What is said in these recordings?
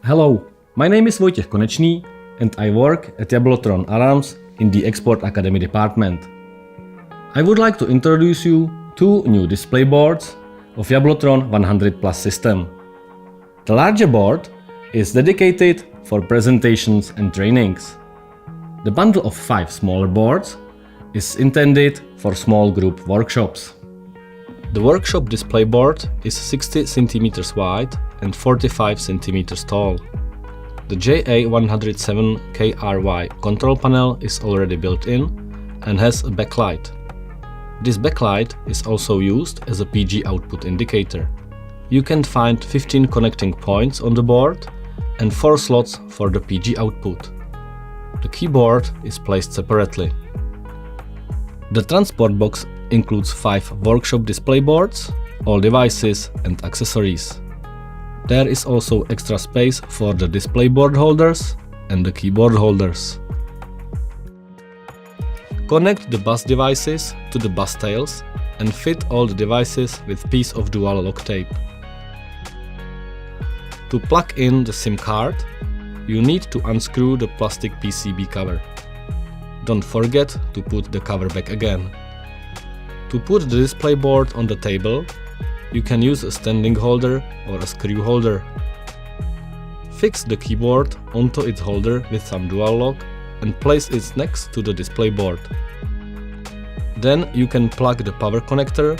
Hello, my name is Vojtěch Konečný and I work at Jablotron Alarms in the Export Academy department. I would like to introduce you two new display boards of Jablotron 100 Plus system. The larger board is dedicated for presentations and trainings. The bundle of 5 smaller boards is intended for small group workshops. The workshop display board is 60 cm wide and 45 cm tall. The JA107KRY control panel is already built in and has a backlight. This backlight is also used as a PG output indicator. You can find 15 connecting points on the board and 4 slots for the PG output. The keyboard is placed separately. The transport box includes 5 workshop display boards, all devices and accessories. There is also extra space for the display board holders and the keyboard holders. Connect the bus devices to the bus tails and fit all the devices with piece of dual lock tape. To plug in the SIM card, you need to unscrew the plastic PCB cover. Don't forget to put the cover back again. To put the display board on the table, you can use a standing holder or a screw holder. Fix the keyboard onto its holder with some dual lock and place it next to the display board. Then you can plug the power connector,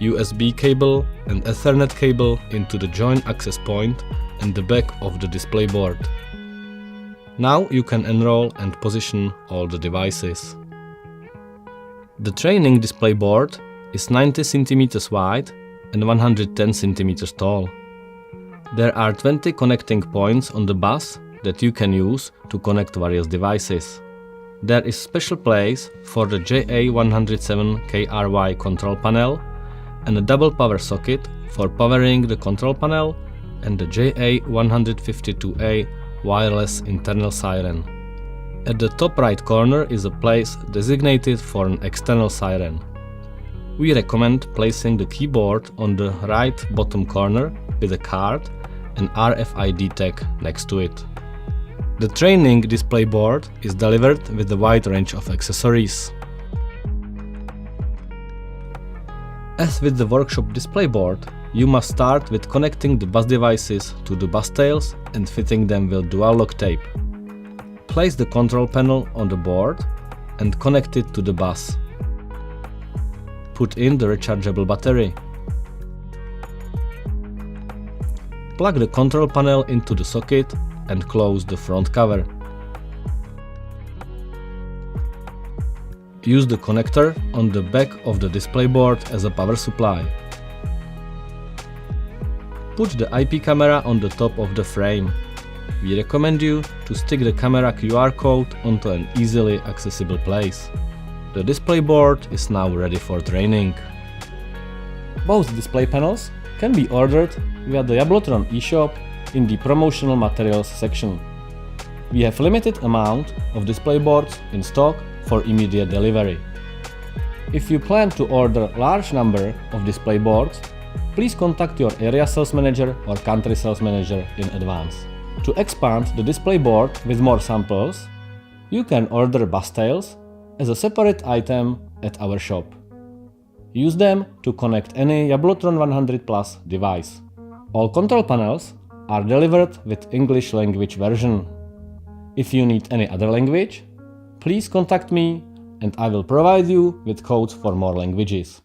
USB cable and Ethernet cable into the joint access point and the back of the display board. Now you can enroll and position all the devices. The training display board is 90 cm wide and 110 cm tall. There are 20 connecting points on the bus that you can use to connect various devices. There is special place for the JA107KRY control panel and a double power socket for powering the control panel and the JA152A wireless internal siren. At the top right corner is a place designated for an external siren. We recommend placing the keyboard on the right bottom corner with a card and RFID tag next to it. The training display board is delivered with a wide range of accessories. As with the workshop display board, you must start with connecting the bus devices to the bus tails and fitting them with dual lock tape. Place the control panel on the board and connect it to the bus. Put in the rechargeable battery. Plug the control panel into the socket and close the front cover. Use the connector on the back of the display board as a power supply. Put the IP camera on the top of the frame. We recommend you to stick the camera QR code onto an easily accessible place. The display board is now ready for training. Both display panels can be ordered via the Jablotron eShop in the promotional materials section. We have limited amount of display boards in stock for immediate delivery. If you plan to order large number of display boards, please contact your area sales manager or country sales manager in advance. To expand the display board with more samples, you can order bus tails as a separate item at our shop. Use them to connect any Jablotron 100 Plus device. All control panels are delivered with English language version. If you need any other language, please contact me and I will provide you with codes for more languages.